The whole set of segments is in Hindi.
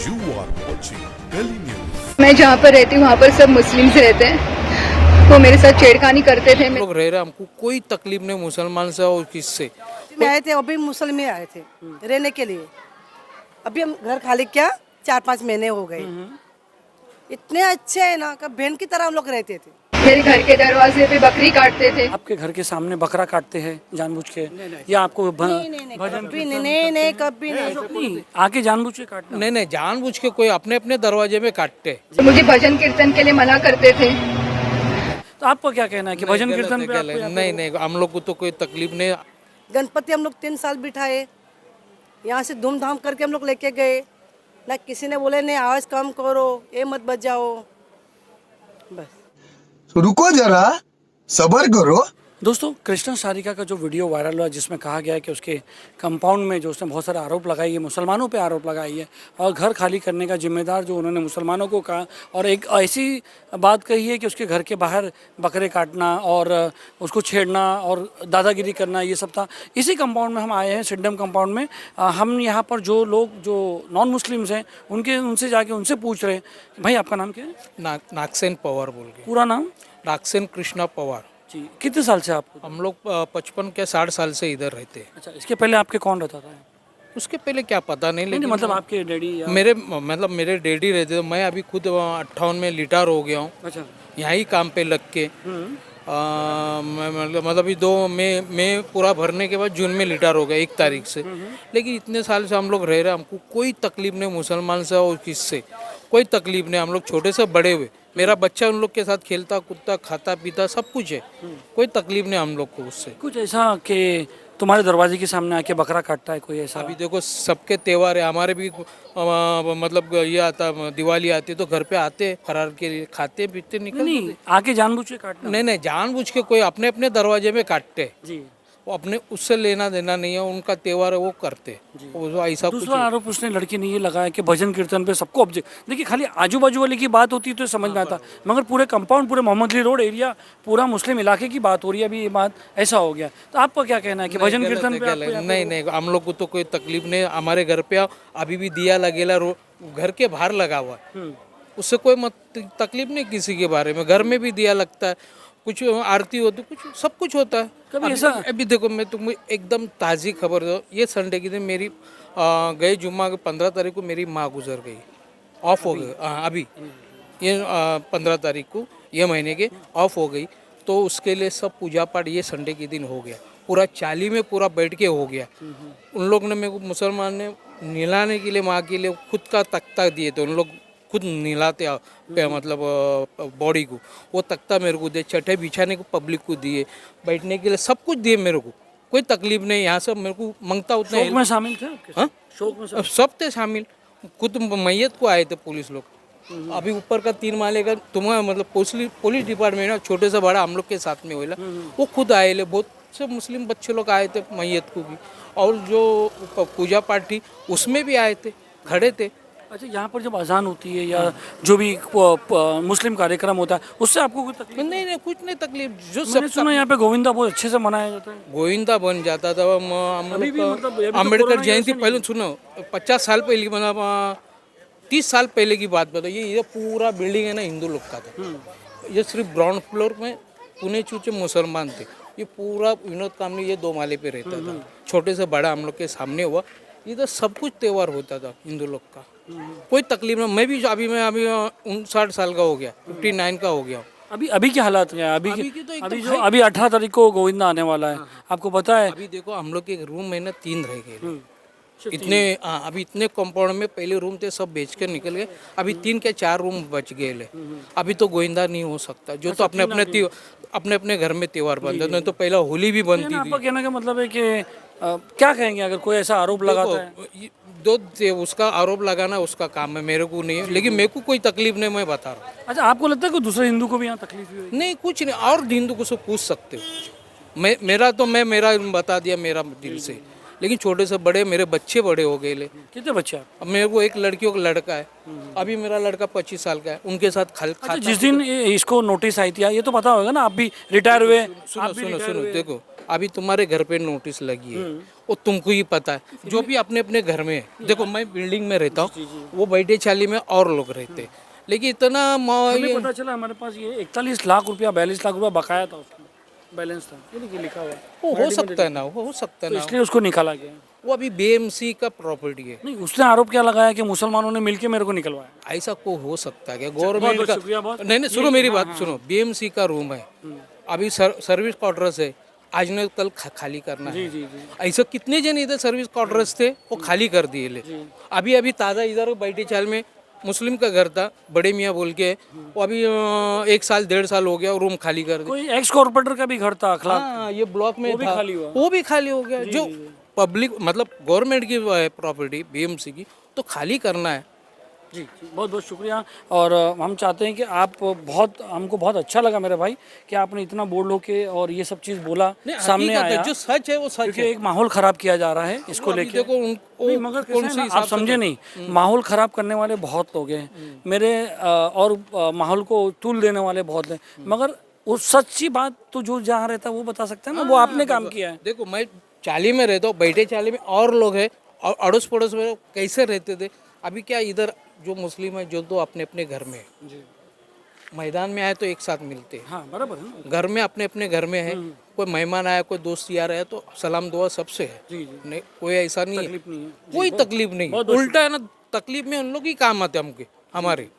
You are watching Delhi News. मैं जहाँ पर रहती हूँ वहाँ पर सब मुस्लिम्स रहते हैं। वो मेरे साथ छेड़खानी करते थे। हम लोग रह रहे हैं, हमको कोई तकलीफ नहीं मुसलमान से और किससे। में आए थे, अभी मुस्लिम में आए थे रहने के लिए। अभी हम घर खाली क्या 4-5 महीने हो गए। इतने अच्छे हैं ना कि बहन की तरह हम लोग रहते थे। मेरे घर के दरवाजे पे बकरी काटते थे। आपके घर के सामने बकरा काटते हैं जानबूझ के या आपको भजन कभी नहीं कभी नहीं। नहीं आके जानबूझ के काटना? नहीं नहीं, जानबूझ के कोई अपने अपने दरवाजे में काटते। तो मुझे भजन कीर्तन के लिए मना करते थे। तो आपको क्या कहना है कि भजन कीर्तन पे आपको नहीं नहीं, हम लोग को तो कोई तकलीफ नहीं। गणपति हम लोग 3 साल बिठाए, यहाँ से धूमधाम करके हम लोग लेके गए। ना किसी ने बोले नहीं आवाज कम करो, ये मत बजाओ, बस। रुको जरा, सब्र करो। दोस्तों कृष्णा सारिका का जो वीडियो वायरल हुआ जिसमें कहा गया है कि उसके कंपाउंड में जो उसने बहुत सारे आरोप लगाए, मुसलमानों पे आरोप लगाई है और घर खाली करने का जिम्मेदार जो उन्होंने मुसलमानों को कहा और एक ऐसी बात कही है कि उसके घर के बाहर बकरे काटना और उसको छेड़ना और दादागिरी करना ये सब था। इसी कंपाउंड में हम आए हैं, सिडम कंपाउंड में। हम यहाँ पर जो लोग जो नॉन मुस्लिम्स हैं उनसे जाके उनसे पूछ रहे हैं भाई आपका नाम क्या है? नागसेन पवार बोल के। पूरा नाम? नागसेन कृष्णा पवार जी। कितने साल से आप? हम लोग 55 के 60 साल से इधर रहते हैं। अच्छा, इसके पहले आपके कौन रहता था? उसके पहले क्या पता नहीं, लेकिन मतलब आपके डैडी या... मेरे डैडी रहते थे। मैं अभी खुद 58 में रिटायर हो गया हूँ। अच्छा। यहाँ ही काम पे लग के मतलब अभी 2 मई पूरा भरने के बाद जून में रिटायर हो गया 1 तारीख से। लेकिन इतने साल से हम लोग रह रहे हैं, हमको कोई तकलीफ नहीं मुसलमान से और किससे कोई तकलीफ नहीं। हम लोग छोटे से बड़े हुए, मेरा बच्चा उन लोग के साथ खेलता कूदता खाता पीता सब कुछ है। कोई तकलीफ नहीं हम लोग को उससे। कुछ ऐसा कि तुम्हारे दरवाजे के सामने आके बकरा काटता है कोई ऐसा? अभी देखो सबके त्योहार है, हमारे भी मतलब ये आता दिवाली आती है तो घर पे आते फरार के लिए, खाते पीते निकलते। नहीं आके जानबूझ के काटना? नहीं नहीं, जानबूझ के कोई अपने अपने दरवाजे में काटते हैं। जी। वो अपने उससे लेना देना नहीं है, उनका त्योहार है वो करते। वो ऐसा कुछ दूसरा आरोप उसने लड़की ने ये लगाया कि भजन कीर्तन पे सबको ऑब्जेक्ट। देखिए खाली आजू बाजू वाले की बात होती तो समझ में आता, मगर पूरे कंपाउंड पूरे मोहम्मदली रोड एरिया पूरा मुस्लिम इलाके की बात हो रही है। अभी ये बात ऐसा हो गया तो आपका क्या कहना है कि भजन कीर्तन पे आपको? नहीं नहीं, हम लोग को तो कोई तकलीफ नहीं। हमारे घर पे अभी भी दिया लगेला घर के बाहर लगा हुआ है, उससे कोई तकलीफ नहीं किसी के बारे में। घर में भी दिया लगता है, कुछ आरती होती, कुछ सब कुछ होता है। कभी ऐसा? अभी देखो मैं तुमको एकदम ताज़ी खबर दो, ये संडे के दिन मेरी गए जुम्मा के 15 तारीख को मेरी माँ गुजर गई, ऑफ हो गई। अभी ये 15 तारीख को ये महीने के ऑफ हो गई। तो उसके लिए सब पूजा पाठ ये संडे के दिन हो गया, पूरा चाली में पूरा बैठ के हो गया। उन लोग ने मेरे को मुसलमान ने नहलाने के लिए माँ के लिए खुद का तख्ता दिए थे। उन लोग खुद नहलाते मतलब बॉडी को, वो तख्ता मेरे को दिए, चटे बिछाने को पब्लिक को दिए, बैठने के लिए सब कुछ दिए मेरे को। कोई तकलीफ नहीं। यहाँ सब मेरे को मांगता उतना। शोक में शामिल थे आपके? हाँ? शोक में सब थे शामिल। खुद मैयत को आए थे पुलिस लोग। अभी ऊपर का 3 माले का तुम्हारा मतलब पुलिस डिपार्टमेंट है, छोटे से बड़ा हम लोग के साथ में हुआ, वो खुद आए ले। बहुत से मुस्लिम बच्चे लोग आए थे मैयत को भी, और जो पूजा पाठ थी उसमें भी आए थे, खड़े थे। अच्छा, यहाँ पर जब अजान होती है या जो भी मुस्लिम कार्यक्रम होता है उससे आपको कोई तकलीफ? नहीं नहीं, कुछ नहीं तकलीफ। जो मैंने सब सुना यहाँ पे गोविंदा बहुत अच्छे से मनाया जाता है। गोविंदा बन जाता था। अभी भी मतलब अभी तो अम्बेडकर कोरोना जयंती जैसे पहले सुनो, 50 साल पहले मतलब 30 साल पहले की बात बताओ। ये पूरा बिल्डिंग है ना हिंदू लोग का था। ये सिर्फ ग्राउंड फ्लोर में पुणे चूचे मुसलमान थे। ये पूरा विनोद कामनी ये 2 माले पे रहता था। छोटे से बड़ा हम लोग के सामने हुआ। इधर सब कुछ त्योहार होता था हिंदू लोग का, कोई तकलीफ नहीं। मैं भी अभी 59 साल का हो गया, 59 का हो गया। अभी क्या हालात हैं? अभी की तो एकदम अभी 18 तारीख को गोविंदा आने वाला है, आपको पता है? अभी देखो हम लोग के रूम में ना 3 रह गए इतने। अभी इतने कंपाउंड में पहले रूम थे सब बेच कर निकल गए। अभी 3 के 4 रूम बच गए। अभी तो गोविंदा नहीं हो सकता। जो तो अपने अपने घर में त्योहार बनते, नहीं तो पहला होली भी बनती थी। आपका कहने का मतलब है कि क्या कहेंगे अगर कोई ऐसा आरोप लगाता है? उसका आरोप लगाना उसका काम है, मेरे को नहीं है। लेकिन मेरे को कोई तकलीफ नहीं, मैं बता रहा हूँ। अच्छा, आपको लगता है कोई दूसरे हिंदू को भी यहाँ तकलीफ हुई? नहीं कुछ नहीं, और हिंदू को सब पूछ सकते हो। मेरा बता दिया मेरा दिल से। लेकिन छोटे से बड़े मेरे बच्चे बड़े हो गए। कितने बच्चे आप? अब मेरे को एक लड़की और लड़का है। अभी मेरा लड़का 25 साल का है, उनके साथ जिस दिन इसको नोटिस आई थी ये तो पता होगा ना, आप भी रिटायर हुए? सुनो देखो, अभी तुम्हारे घर पे नोटिस लगी है, वो तुमको ही पता है, जो भी अपने अपने घर में है। देखो मैं बिल्डिंग में रहता हूँ, वो बैठे चाली में और लोग रहते हैं, लेकिन इतना हमें पता चला हमारे पास ये 41 लाख रुपया 42 लाख रुपया बकाया था, उसमें बैलेंस था, ये देखिए लिखा हुआ है। वो हो सकता है ना, वो हो सकता है तो ना, इसलिए उसको निकाला गया। वो अभी बीएमसी का प्रॉपर्टी है। नहीं, उसने आरोप क्या लगाया कि मुसलमानों ने मिलके मेरे को निकलवाया। ऐसा को हो सकता है क्या बहुत गवर्नमेंट बहुत का? शुक्रिया, बहुत। नहीं नहीं, सुनो मेरी बात सुनो, बीएमसी का रूम है, अभी सर्विस क्वार्टर्स है, आज ने कल खाली करना है। जी। ऐसा कितने जन इधर सर्विस क्वार्टर्स थे, वो खाली कर दिए ले। अभी अभी ताज़ा इधर बैठी चाल में मुस्लिम का घर था, बड़े मियाँ बोल के, वो अभी 1 साल 1.5 साल हो गया, रूम खाली कर दिया। कोई एक्स कॉर्पोरेटर का भी घर था अखलाक, हाँ, ये ब्लॉक में वो भी था, खाली हुआ। वो भी खाली हो गया। जो पब्लिक मतलब गवर्नमेंट की प्रॉपर्टी बीएमसी की, तो खाली करना है। जी बहुत बहुत शुक्रिया। और हम चाहते हैं कि आप हमको बहुत अच्छा लगा मेरे भाई कि आपने इतना बोल्ड होके और ये सब चीज़ बोला, सामने हकीकत है, आया, जो सच है वो सच क्योंकि है। एक माहौल ख़राब किया जा रहा है इसको अभी लेके। देखो नहीं, मगर कौन कैसे से है ना, हिसाब आप से समझे नहीं, माहौल ख़राब करने वाले बहुत लोग हैं मेरे, और माहौल को तूल देने वाले बहुत हैं, मगर वो सच्ची बात तो जो जहाँ रहता है वो बता सकता है ना, वो आपने काम किया है। देखो मैं चाली में रहता हूँ, बैठे चाली में और लोग हैं, और अड़ोस पड़ोस में कैसे रहते थे। अभी क्या इधर जो मुस्लिम है, जो तो अपने अपने घर में है, मैदान में आए तो एक साथ मिलते हैं, हाँ बराबर है ना। घर में अपने अपने घर में है, कोई मेहमान आया, कोई दोस्त यार आया तो सलाम दुआ सबसे है। जी। नहीं, कोई ऐसा नहीं है, तकलीफ नहीं है। कोई तकलीफ नहीं, उल्टा है ना, तकलीफ में उन लोग ही काम आते हमके, हमारे।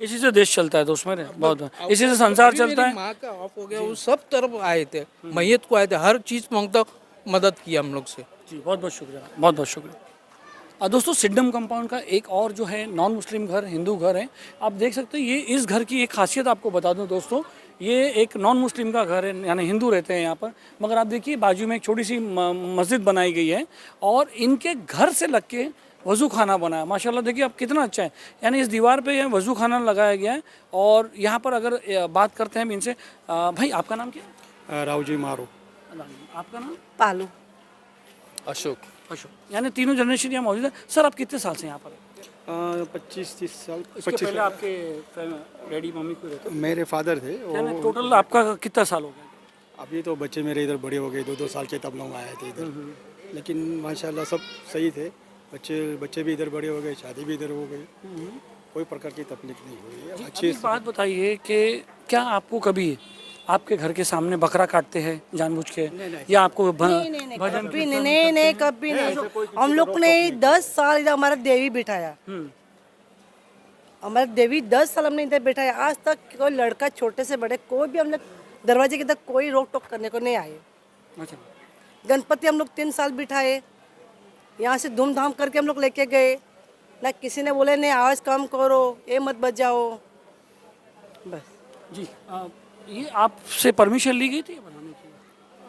इसी से देश चलता है दोस्त मेरे, बहुत इसी से संसार अभी चलता मेरी है। माँ का ऑफ हो गया, वो सब तरफ आए थे, मैयत को आए थे, हर चीज़ मांगता, मदद किया हम लोग से। जी बहुत बहुत शुक्रिया, बहुत बहुत शुक्रिया। दोस्तों सिडम कंपाउंड का एक और जो है नॉन मुस्लिम घर, हिंदू घर है, आप देख सकते हैं। ये इस घर की एक खासियत आपको बता दूं दोस्तों, ये एक नॉन मुस्लिम का घर है, यानी हिंदू रहते हैं यहाँ पर, मगर आप देखिए बाजू में एक छोटी सी मस्जिद बनाई गई है, और इनके घर से लग के वज़ू खाना बना है। माशाल्लाह देखिए आप कितना अच्छा है, यानी इस दीवार पे यह वज़ू खाना लगाया गया है। और यहाँ पर अगर बात करते हैं इनसे, भाई आपका नाम क्या है? राव जी मारो। आपका नाम? पालू अशोक। अशोक। यानी तीनों जनरेशन यहाँ मौजूद है। सर आप कितने साल से यहाँ पर हैं? 25-30 साल। इसके पहले आपके डैडी मम्मी को रहते मेरे फादर थे हैं? टोटल आपका कितना साल हो गया? अभी तो बच्चे मेरे इधर बड़े हो गए, 2-2 साल के तब लोग आए थे इधर, लेकिन माशाल्लाह सब सही थे। बच्चे भी इधर बड़े हो गए, शादी भी इधर हो गई, कोई प्रकार की तकलीफ नहीं हुई। अच्छी एक बात बताइए कि क्या आपको कभी आपके घर के सामने बकरा काटते हैं जानबूझ के, या आपको भजन कभी नहीं कभी नहीं। हम लोग ने 10 साल इधर हमारा देवी बिठाया, हमारा देवी 10 साल हमने इधर बिठाया। आज तक कोई लड़का छोटे से बड़े कोई भी हम लोग दरवाजे के तक कोई रोक टोक करने को नहीं आए। अच्छा। गणपति हम लोग 3 साल बिठाए, यहाँ से धूमधाम करके हम लोग लेके गए, ना किसी ने बोले नहीं आवाज़ कम करो, ये मत बजाओ, बस। जी ये आपसे परमिशन ली गई थी बनाने की?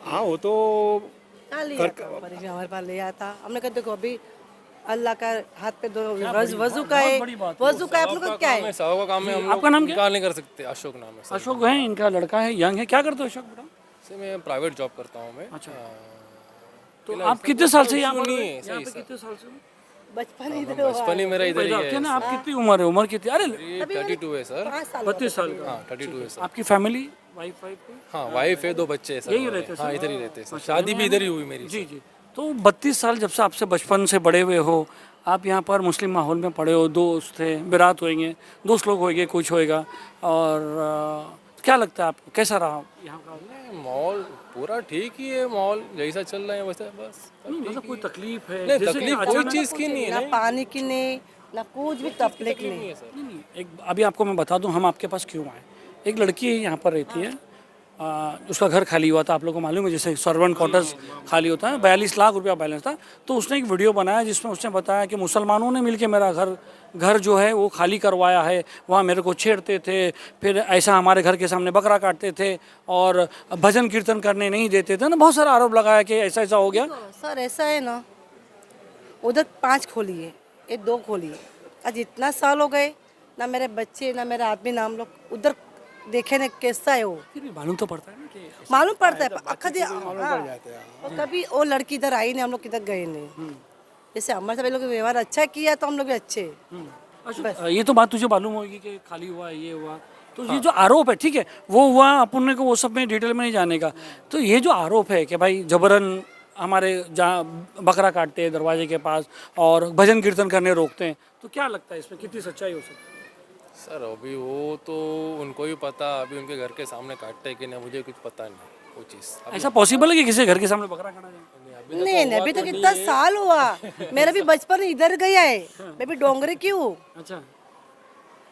हाँ वो तो हाँ लिया था, परिचय हमारे पास लिया था। हमने कहा देखो अभी अल्लाह का हाथ पे दो वजू का है, वजू का आप लोग का क्या है? सवा का काम है, हम आपका नाम क्या? निकाल नहीं कर सकते। अशोक नाम है सर। अशोक है, इनका लड़का है, यंग है। क्या करते हो अशोक बेटा? से मैं प्राइवेट जॉब करता हूँ मैं। अच्छा। तो आप कितने साल से यहाँ पर नहीं हो? है, यहाँ सही पे सर। कितने साल से? बचपन इधर हुआ बचपन ही मेरा इधर ही है। क्या ना, आप कितनी उम्र है? उम्र कितनी? अरे ये 32 है सर। 32 साल का। हाँ 32 है सर। आपकी फैमिली वाइफ हाँ वाइफ है, 2 बच्चे हैं सर। यही रहते हैं हाँ सर? इधर ही रहते हैं सर। शादी भी इधर ही हुई मेरी। जी जी। तो 32 साल जब से आपसे बचपन से बड़े हुए हो, आप यहाँ पर मुस्लिम माहौल में पड़े हो, दोस्त थे, बारात होएंगे, दोस्त लोग होएंगे, कुछ होएगा, और क्या लगता है आपको कैसा रहा यहाँ का? माहौल पूरा ठीक ही है, माहौल जैसा चल रहा है वैसा बस। मतलब कोई तकलीफ है? नहीं, जैसे तकलीफ कोई चीज़ की नहीं है। ना पानी की नहीं, ना कुछ भी तकलीफ नहीं। नहीं, एक अभी आपको मैं बता दूं हम आपके पास क्यों आए। एक लड़की यहाँ पर रहती है, उसका घर खाली हुआ था, आप लोगों को मालूम है, जैसे सर्वेंट क्वार्टर्स खाली होता है, 42 लाख रुपया बैलेंस था। तो उसने एक वीडियो बनाया जिसमें उसने बताया कि मुसलमानों ने मिलके मेरा घर जो है वो खाली करवाया है, वहाँ मेरे को छेड़ते थे, फिर ऐसा हमारे घर के सामने बकरा काटते थे, और भजन कीर्तन करने नहीं देते थे ना, बहुत सारा आरोप लगाया कि ऐसा ऐसा हो गया। सर ऐसा है ना, उधर 5 खोली है, ये 2 खोली है। आज इतना साल हो गए, ना मेरे बच्चे ना मेरा आदमी ना हम लोग उधर देखे ना कैसा है वो। फिर भी मालूम तो पड़ता है ना कि मालूम पड़ता है, और कभी वो लड़की इधर आई नहीं, हम लोग किधर गए नहीं। जैसे हमारे सब लोग व्यवहार अच्छा किया तो हम लोग भी अच्छे। अच्छा, ये तो बात तुझे मालूम होगी कि खाली हुआ, ये हुआ, तो ये जो आरोप है, ठीक है, वो हुआ, अपन को वो सब में डिटेल में नहीं जाने का। तो ये जो आरोप है कि भाई जबरन हमारे जहाँ बकरा काटते हैं दरवाजे के पास और भजन कीर्तन करने रोकते हैं, तो क्या लगता है इसमें कितनी सच्चाई हो सकती है? सर अभी वो तो उनको ही पता, अभी उनके घर के सामने काटते हैं कि नहीं, मुझे कुछ पता नहीं वो चीज़। ऐसा पॉसिबल है कि किसी घर के सामने बकरा काटा जाए? नहीं, अभी तो कितना साल हुआ, मेरा भी बचपन इधर गया है, मैं भी डोंगरे की हूँ। अच्छा,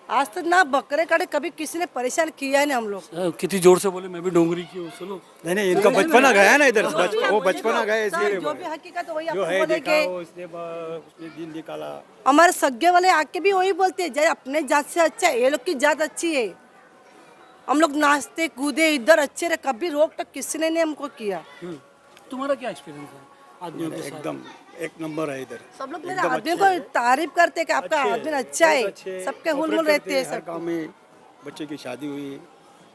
आज तक ना बकरे काटे कभी किसी ने परेशान किया नहीं हम लोग। कितनी जोर से बोले, मैं भी डोंगरी की हूँ, सुनो। नहीं, इनका बचपना गया ना इधर, वो बचपना गया इसलिए जो भी हकीकत है वही जो आपको है बोले देखा कि उसने दिन निकाला। हमारे सगे वाले आके भी वही बोलते हैं, जय अपने जात से अच्छा है, ये लोग की जात अच्छी है। हम लोग नाचते कूदे इधर अच्छे रहे, कभी रोक टोक किसी ने नहीं हमको किया। तुम्हारा क्या एक्सपीरियंस है आदमियों के साथ? एकदम एक नंबर है इधर। सब लोग मेरे आदमी को तारीफ करते हैं कि आपका आदमी अच्छा है, सबके हुलमुल रहते हैं हर सब। गाँव में बच्चे की शादी हुई,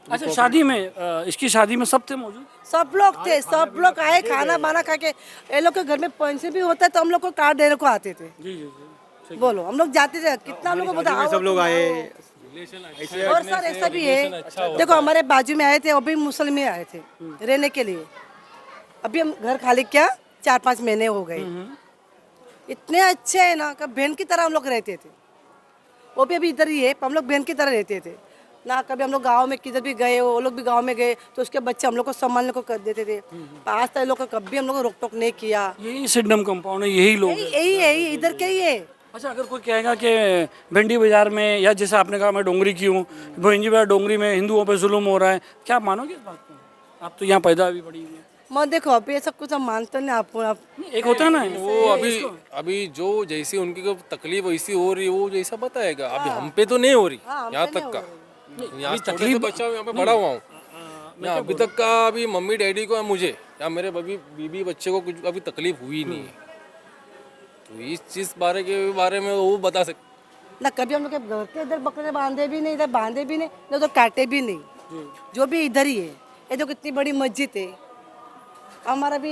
अच्छा, शादी में इसकी शादी में सब थे मौजूद? सब लोग थे, सब लोग आए, खाना बाना खा के। ये लोग के घर में पैसे भी होता है तो हम लोग को कार्ड देने को आते थे। जी जी जी। बोलो, हम लोग जाते थे, कितना लोगों को बताओ। सब लोग आए। और सर ऐसा भी है, देखो हमारे बाजू में आए थे, वो भी मुस्लिम ही आए थे रहने के लिए। अभी हम घर खाली क्या 4-5 महीने हो गए। इतने अच्छे है ना कि बहन की तरह हम लोग रहते थे। वो भी अभी इधर ही है, हम लोग बहन की तरह रहते थे ना। कभी हम लोग गांव में किधर भी गए, वो लोग भी गांव में गए तो उसके बच्चे हम लोग को संभालने को कर देते थे। आज तक लोग को कभी हम लोग को रोक टोक नहीं किया। यही सिडनम कंपाउंड है, यही लोग हैं। यही है, इधर के ही है। अच्छा, अगर कोई कहेगा कि भिंडी बाजार में, या जैसे आपने कहा मैं डोंगरी की हूँ, भिंडी बाजार डोंगरी में हिंदुओं पे जुल्म हो रहा है, क्या आप मानोगे इस बात को? आप तो यहाँ पैदा भी पड़ी हुई है। मैं देखो अभी ये सब कुछ हम मानते नहीं आपको। एक होता है ना वो अभी जो जैसी उनकी को तकलीफ वैसी हो रही है, वो जैसा बताएगा। अभी हम पे तो नहीं हो रही, यहाँ तक का, यहाँ तकलीफ बच्चा यहाँ पे बड़ा हुआ हूँ, यहाँ अभी तक का अभी मम्मी डैडी को या मुझे या मेरे बीबी बच्चे को कुछ अभी तकलीफ हुई नहीं है। तो इस चीज बारे में वो बता सकते ना। कभी हम लोग के घर के इधर बकरे बांधे भी नहीं, इधर बांधे भी नहीं, ना उधर काटे भी नहीं। जो भी इधर ही है। ये जो कितनी बड़ी मस्जिद है, हमारा भी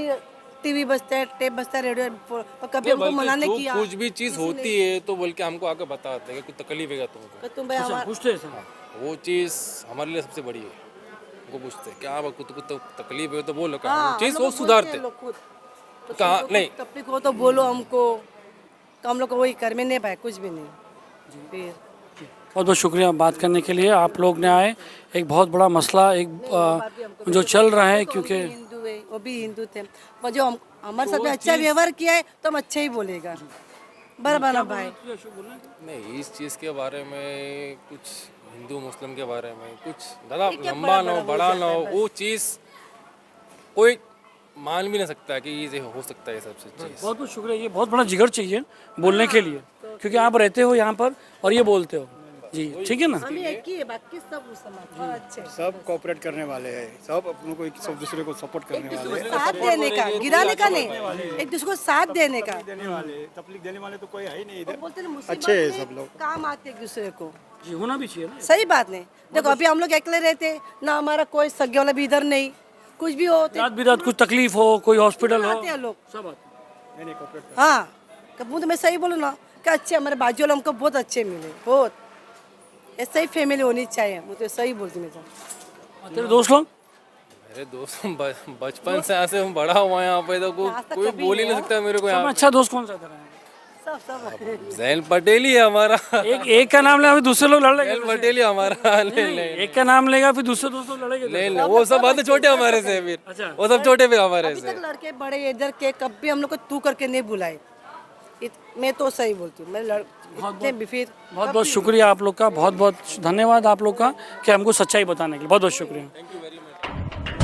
टीवी बजता है, टेप बजता है, रेडियो, तो कभी हमको मना नहीं किया। कुछ भी चीज होती है तो बोल के हमको आके बताते हैं कि कुछ तकलीफ है तुमको, तो तुम भाई हमारा पूछते हैं सर? वो चीज हमारे लिए सबसे बड़ी है। उनको पूछते हैं क्या कुछ तकलीफ है तो बोलो, क्या हाँ, चीज हम वो लोग सुधारते बोलते हैं लोग खुद। तो कहाँ तुमको नहीं कुछ तकलीफ हो तो बोलो हमको, तो हम लोग को वही कर में नहीं पाए कुछ भी नहीं। फिर बहुत बहुत शुक्रिया बात करने के लिए। आप लोग ने आए, एक बहुत बड़ा मसला एक जो चल रहा है, क्योंकि हिंदू है, वो भी हिंदू थे, पर जो हमारे साथ अच्छा व्यवहार किया है तो हम अच्छा ही बोलेगा। बराबर ना भाई? नहीं, इस चीज के बारे में कुछ हिंदू मुस्लिम के बारे में कुछ ज़्यादा लंबा ना हो, बड़ा ना हो, वो चीज़ कोई मान भी नहीं सकता कि ये हो सकता है। सबसे चीज़ बहुत बहुत शुक्रिया। ये बहुत बड़ा जिगर चाहिए बोलने के लिए, क्योंकि आप रहते हो यहाँ पर और ये बोलते हो जी, ठीक है ना? हम एक ही है, बाकी सब मुसलमान और अच्छे हैं। सब कोऑपरेट करने वाले हैं, सब अपनों को सब दूसरे को सपोर्ट करने वाले हैं। साथ देने का, गिराने का नहीं, एक दूसरे को साथ देने का। देने वाले, तकलीफ देने वाले तो कोई है ही नहीं वो इधर। बोलते हैं मुसीबत अच्छे हैं में सब लोग। काम आते एक दूसरे को। जी, होना भी चाहिए ना। सही बात नहीं। देखो अभी हम लोग अकेले रहते ना, हमारा कोई सगे वाला भी इधर नहीं, कुछ भी हो रात बिरात कुछ तकलीफ हो, कोई हॉस्पिटल हो, आते हैं लोग। सब आते नहीं कोऑपरेट। हाँ, कब तो मैं सही बोलूँ ना कि अच्छे हमारे बाजू वाले हमको बहुत अच्छे मिले, बहुत। ऐसा ही फैमिली होनी चाहिए, मुझे सही बोलती मैं तो। हैं। तेरे दोस्त लोग? मेरे दोस्त बचपन से ऐसे हम बड़ा हुआ यहाँ पे, तो कोई बोल ही नहीं सकता मेरे को सब यहाँ। अच्छा दोस्त कौन सा तेरा है? सब जैन पटेल ही है हमारा। एक का नाम लेगा फिर दूसरे लोग लड़ जैन लेंगे। पटेल ही हमारा। नहीं, एक का नाम लेगा फिर दूसरे दोस्त लोग लड़ेंगे। नहीं, वो सब बात छोटे हमारे से, फिर वो सब छोटे फिर हमारे अभी से। तक लड़के बड़े इधर के कभी हम लोग को तू करके नहीं बुलाए। मैं तो सही बोलती हूँ, मैं इतने भी फिर बहुत बहुत शुक्रिया आप लोग का, बहुत बहुत धन्यवाद आप लोग का कि हमको सच्चाई बताने के लिए। बहुत बहुत शुक्रिया।